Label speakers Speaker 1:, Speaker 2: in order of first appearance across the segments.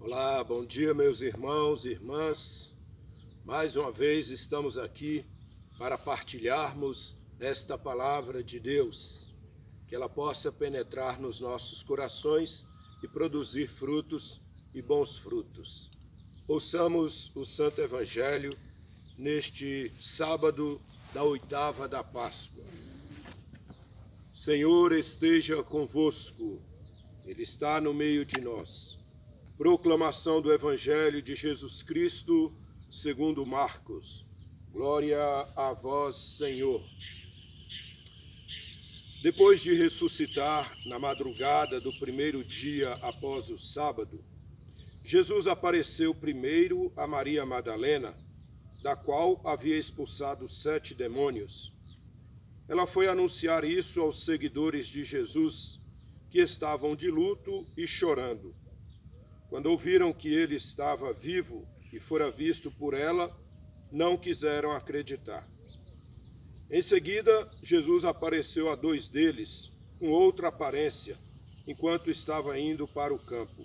Speaker 1: Olá, bom dia, meus irmãos e irmãs. Mais uma vez estamos aqui para partilharmos esta palavra de Deus, que ela possa penetrar nos nossos corações e produzir frutos e bons frutos. Ouçamos o Santo Evangelho neste sábado da oitava da Páscoa. Senhor esteja convosco, Ele está no meio de nós. Proclamação do Evangelho de Jesus Cristo, segundo Marcos. Glória a vós, Senhor. Depois de ressuscitar na madrugada do primeiro dia após o sábado, Jesus apareceu primeiro a Maria Madalena, da qual havia expulsado 7 demônios. Ela foi anunciar isso aos seguidores de Jesus, que estavam de luto e chorando. Quando ouviram que ele estava vivo e fora visto por ela, não quiseram acreditar. Em seguida, Jesus apareceu a 2 deles, com outra aparência, enquanto estava indo para o campo.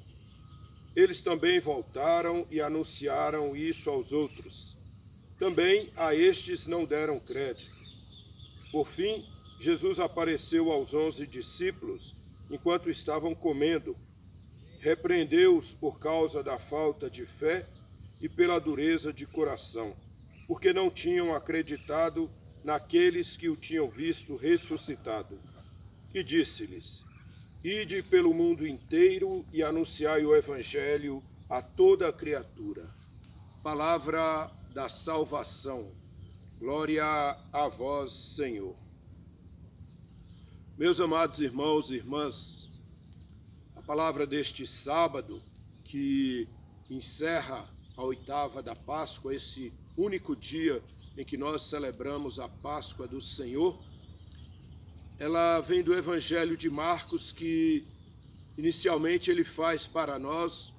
Speaker 1: Eles também voltaram e anunciaram isso aos outros. Também a estes não deram crédito. Por fim, Jesus apareceu aos 11 discípulos, enquanto estavam comendo. Repreendeu-os por causa da falta de fé e pela dureza de coração, porque não tinham acreditado naqueles que o tinham visto ressuscitado. E disse-lhes: Ide pelo mundo inteiro e anunciai o Evangelho a toda a criatura. Palavra da salvação. Glória a vós, Senhor. Meus amados irmãos e irmãs, a palavra deste sábado, que encerra a oitava da Páscoa, esse único dia em que nós celebramos a Páscoa do Senhor, ela vem do Evangelho de Marcos, que inicialmente ele faz para nós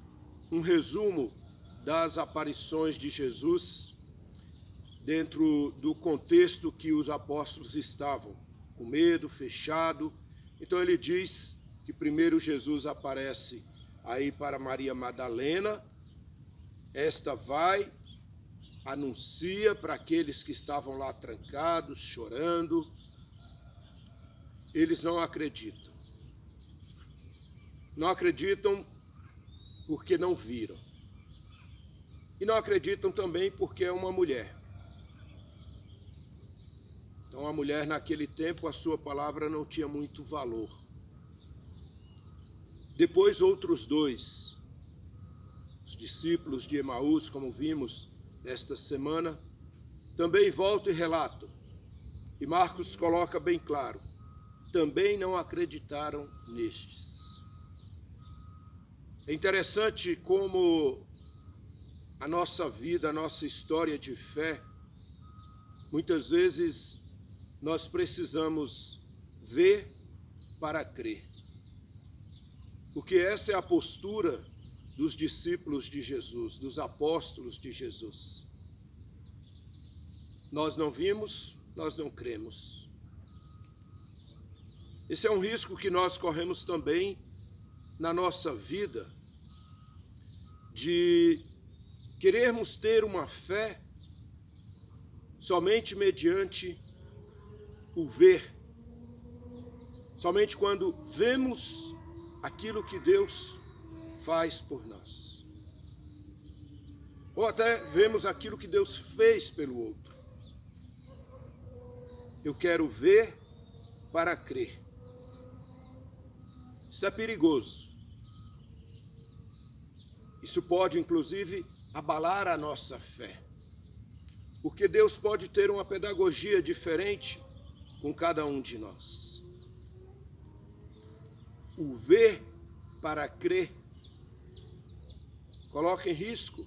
Speaker 1: um resumo das aparições de Jesus dentro do contexto que os apóstolos estavam, com medo, fechado. Então ele diz que primeiro Jesus aparece aí para Maria Madalena, esta vai, anuncia para aqueles que estavam lá trancados, chorando. Eles não acreditam. Não acreditam porque não viram. E não acreditam também porque é uma mulher. Então a mulher naquele tempo, a sua palavra não tinha muito valor. Depois outros 2, os discípulos de Emaús, como vimos nesta semana, também voltam e relatam. E Marcos coloca bem claro, também não acreditaram nestes. É interessante como a nossa vida, a nossa história de fé, muitas vezes nós precisamos ver para crer. Porque essa é a postura dos discípulos de Jesus, dos apóstolos de Jesus. Nós não vimos, nós não cremos. Esse é um risco que nós corremos também na nossa vida, de querermos ter uma fé somente mediante o ver, somente quando vemos aquilo que Deus faz por nós. Ou até vemos aquilo que Deus fez pelo outro. Eu quero ver para crer. Isso é perigoso. Isso pode, inclusive, abalar a nossa fé. Porque Deus pode ter uma pedagogia diferente com cada um de nós. O ver para crer coloca em risco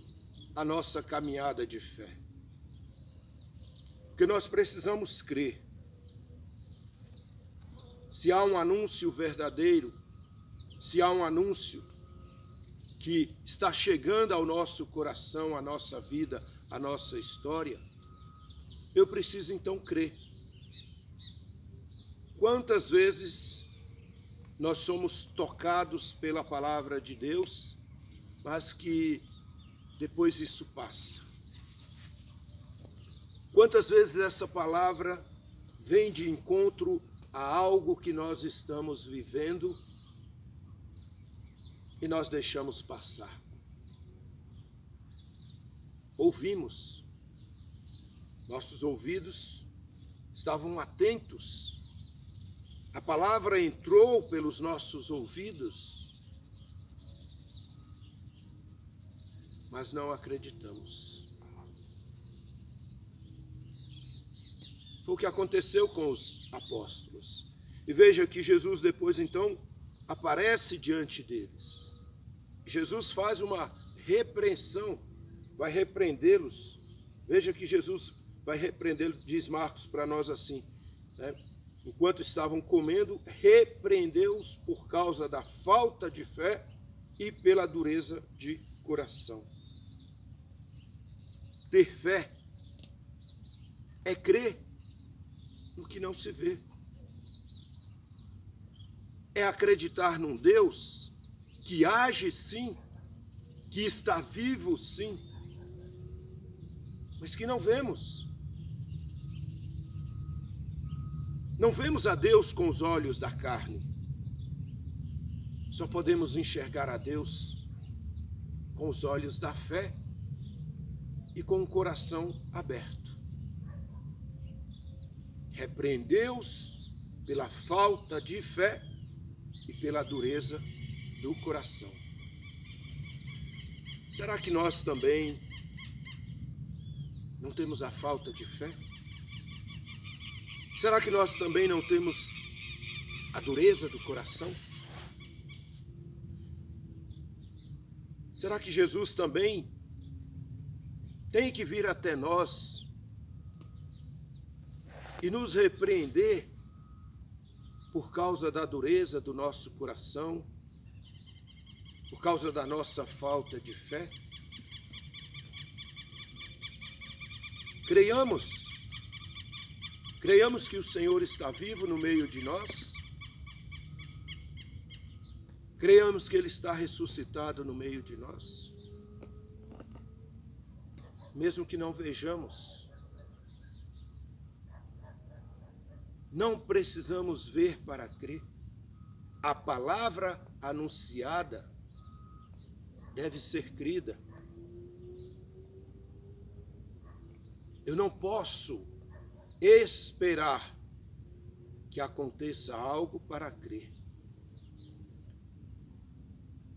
Speaker 1: a nossa caminhada de fé. Porque nós precisamos crer. Se há um anúncio verdadeiro, se há um anúncio que está chegando ao nosso coração, à nossa vida, à nossa história, eu preciso então crer. Quantas vezes nós somos tocados pela palavra de Deus mas que depois isso passa. Quantas vezes essa palavra vem de encontro a algo que nós estamos vivendo e nós deixamos passar? Ouvimos, nossos ouvidos estavam atentos, a palavra entrou pelos nossos ouvidos, mas não acreditamos. Foi o que aconteceu com os apóstolos. E veja que Jesus depois então aparece diante deles. Jesus faz uma repreensão, vai repreendê-los. Veja que Jesus vai repreendê-los, diz Marcos para nós assim, né? Enquanto estavam comendo, repreendeu-os por causa da falta de fé e pela dureza de coração. Ter fé é crer no que não se vê. É acreditar num Deus que age sim, que está vivo sim, mas que não vemos. Não vemos a Deus com os olhos da carne. Só podemos enxergar a Deus com os olhos da fé e com o coração aberto. Repreendeu-os pela falta de fé e pela dureza do coração. Será que nós também não temos a falta de fé? Será que nós também não temos a dureza do coração? Será que Jesus também tem que vir até nós e nos repreender por causa da dureza do nosso coração, por causa da nossa falta de fé? Creiamos que o Senhor está vivo no meio de nós. Creiamos que Ele está ressuscitado no meio de nós. Mesmo que não vejamos, não precisamos ver para crer. A palavra anunciada deve ser crida. Eu não posso esperar que aconteça algo para crer.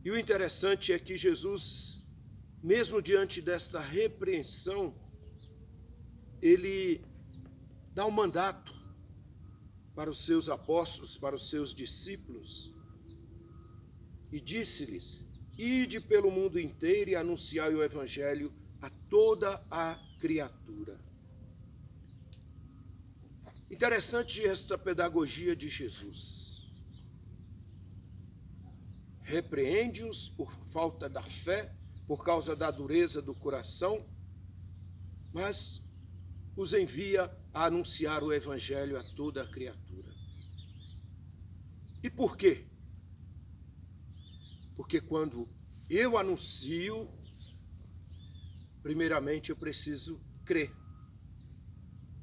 Speaker 1: E o interessante é que Jesus, mesmo diante dessa repreensão, ele dá um mandato para os seus apóstolos, para os seus discípulos, e disse-lhes: ide pelo mundo inteiro e anunciai o evangelho a toda a criatura. Interessante essa pedagogia de Jesus. Repreende-os por falta da fé, por causa da dureza do coração, mas os envia a anunciar o evangelho a toda a criatura. E por quê? Porque quando eu anuncio, primeiramente eu preciso crer.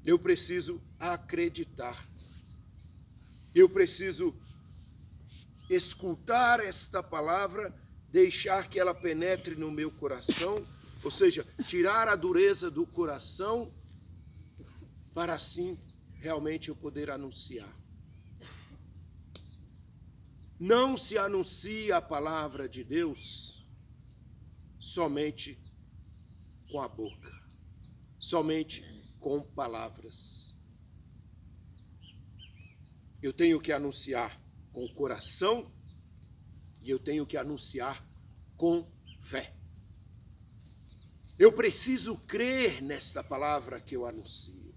Speaker 1: Eu preciso acreditar. Eu preciso escutar esta palavra, deixar que ela penetre no meu coração, ou seja, tirar a dureza do coração, para assim realmente eu poder anunciar. Não se anuncia a palavra de Deus somente com a boca, somente com palavras. Eu tenho que anunciar com o coração e eu tenho que anunciar com fé. Eu preciso crer nesta palavra que eu anuncio.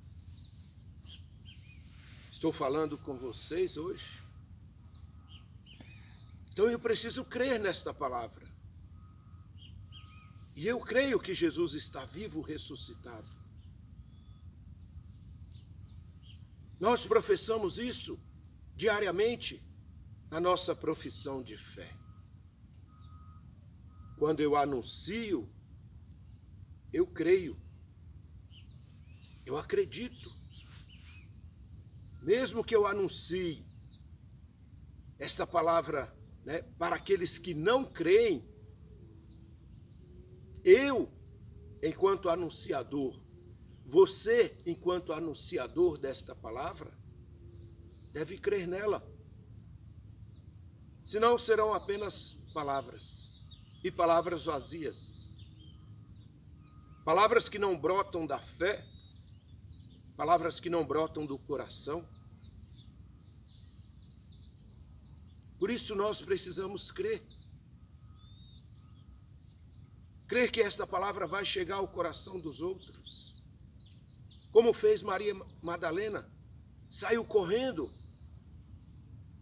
Speaker 1: Estou falando com vocês hoje. Então eu preciso crer nesta palavra. E eu creio que Jesus está vivo, ressuscitado. Nós professamos isso diariamente na nossa profissão de fé. quando eu anuncio, eu creio, eu acredito. Mesmo que eu anuncie esta palavra, né, para aqueles que não creem, eu, enquanto anunciador, você, enquanto anunciador desta palavra, deve crer nela. Senão serão apenas palavras, e palavras vazias. Palavras que não brotam da fé, palavras que não brotam do coração. Por isso nós precisamos crer. Crer que esta palavra vai chegar ao coração dos outros. Como fez Maria Madalena, saiu correndo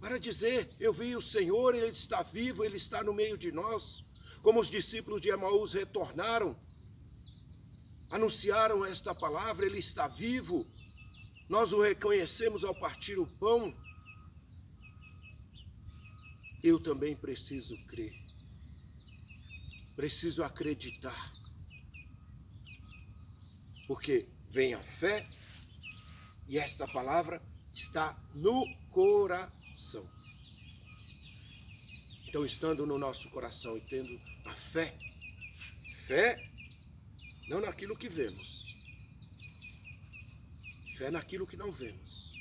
Speaker 1: para dizer: eu vi o Senhor, Ele está vivo, Ele está no meio de nós. Como os discípulos de Emaús retornaram, anunciaram esta palavra: Ele está vivo. Nós o reconhecemos ao partir o pão. Eu também preciso crer. Preciso acreditar. Porque vem a fé e esta palavra está no coração. Então, estando no nosso coração e tendo a fé não naquilo que vemos, fé naquilo que não vemos.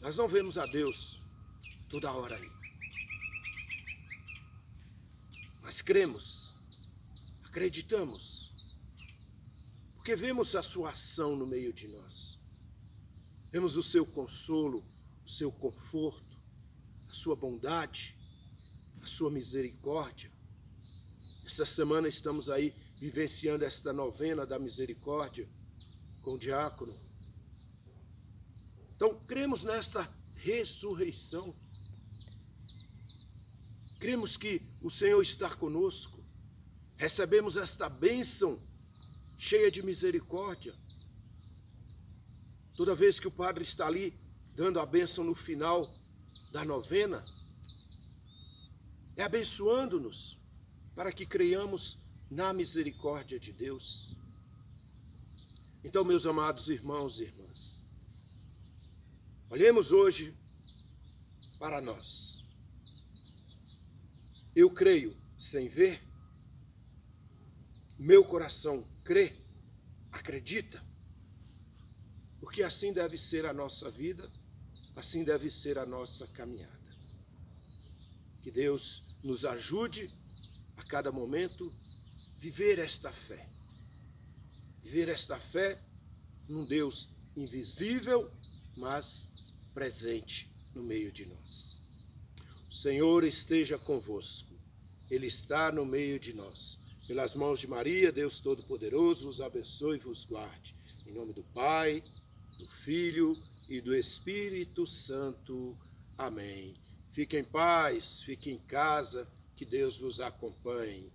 Speaker 1: Nós não vemos a Deus toda hora aí, mas cremos, acreditamos, porque vemos a sua ação no meio de nós, vemos o seu consolo, o seu conforto, a sua bondade, a sua misericórdia. Esta semana estamos aí vivenciando esta novena da misericórdia com o diácono. Então, cremos nesta ressurreição. Cremos que o Senhor está conosco. Recebemos esta bênção cheia de misericórdia. Toda vez que o padre está ali dando a bênção no final da novena, é abençoando-nos para que creiamos na misericórdia de Deus. Então, meus amados irmãos e irmãs, olhemos hoje para nós. Eu creio sem ver, meu coração crê, acredita, porque assim deve ser a nossa vida, assim deve ser a nossa caminhada. Que Deus nos ajude a cada momento viver esta fé. Viver esta fé num Deus invisível, mas presente no meio de nós. O Senhor esteja convosco. Ele está no meio de nós. Pelas mãos de Maria, Deus Todo-Poderoso, vos abençoe e vos guarde. Em nome do Pai, do Filho e do Espírito Santo. Amém. Fiquem em paz, fiquem em casa, que Deus vos acompanhe.